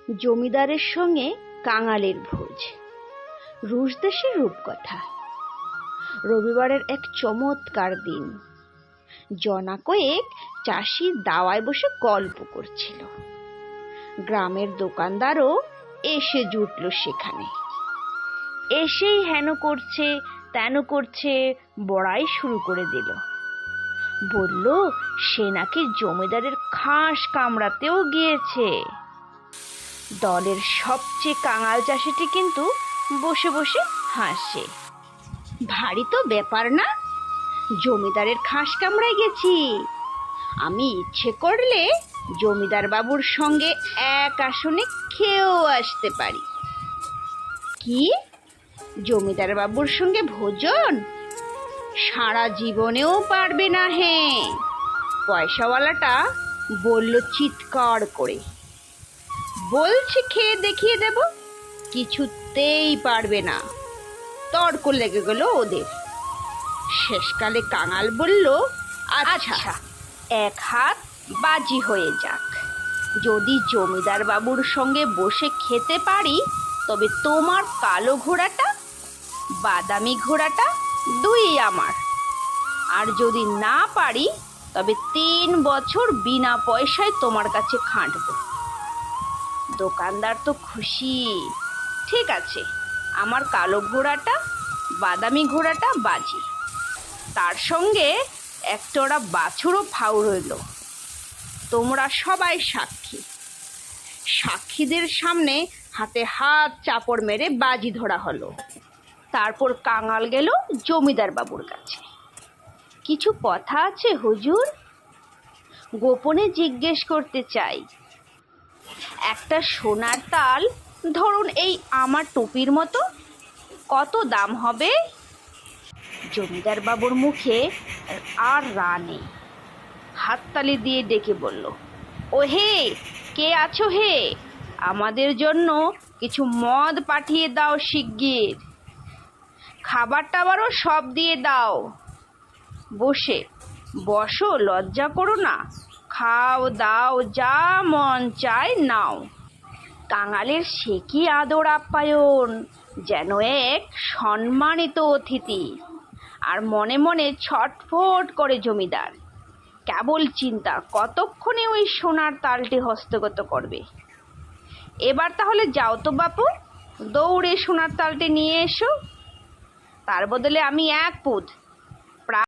জমিদারের সঙ্গে কাঙালের ভোজ। রুশ দেশের রূপকথা। রবিবারের এক চমৎকার দিন। জনা কয়েক চাষি দাওয়ায় বসে গল্প করছিল। গ্রামের দোকানদারও এসে জুটল সেখানে। এসেই হেন করছে তেন করছে, বড়াই শুরু করে দিল। বলল সে নাকি জমিদারের খাস কামড়াতেও গিয়েছে। দলের সবচেয়ে কাঙাল চাষিটি কিন্তু বসে বসে হাসে। ভারী তো ব্যাপার না, জমিদারের খাস কামড়ায় গেছি। আমি ইচ্ছে করলে জমিদার বাবুর সঙ্গে এক আসনে খেয়েও আসতে পারি। কি, জমিদার বাবুর সঙ্গে ভোজন? সারা জীবনেও পারবে না। হ্যাঁ, পয়সাওয়ালাটা বলল চিৎকার করে। বলছি খেয়ে দেখিয়ে দেব। কিছুতেই পারবে না। তর্ক লেগে গেল ওদের। শেষকালে কাঙাল বলল, আচ্ছা, এক হাত বাজি হয়ে যাক। যদি জমিদার বাবুর সঙ্গে বসে খেতে পারি তবে তোমার কালো ঘোড়াটা, বাদামি ঘোড়াটা দুই আমার। আর যদি না পারি তবে 3 বছর বিনা পয়সায় তোমার কাছে খাটবো। দোকানদার তো খুশি। ঠিক আছে, আমার কালো ঘোড়াটা, বাদামি ঘোড়াটা বাজি। তার সঙ্গে একজোড়া বাছুরও ফাউ রইল। তোমরা সবাই সাক্ষী। সাক্ষীদের সামনে হাতে হাত চাপড় মেরে বাজি ধরা হলো। তারপর কাঙাল গেল জমিদার বাবুর কাছে। কিছু কথা আছে হুজুর, গোপনে জিজ্ঞেস করতে চাই। একটা সোনার তাল, ধরুন এই আমার টুপির মতো, কত দাম হবে? জমিদার বাবুর মুখে আর রা নেই। হাততালি দিয়ে ডেকে বলল, ও হে, কে আছো হে? আমাদের জন্য কিছু মদ পাঠিয়ে দাও শিগগির। খাবার টাবারও সব দিয়ে দাও। বসো, লজ্জা করো না। খাও দাও, যা মন চায় নাও। কাঙালের সে কি আদর আপ্যায়ন, যেন এক সম্মানিত অতিথি। আর মনে মনে ছটফট করে জমিদার। কেবল চিন্তা, কতক্ষণে ওই সোনার তালটি হস্তগত করবে। এবার তাহলে যাও তো বাপু, দৌড়ে সোনার তালটি নিয়ে এসো। তার বদলে আমি 1 পুত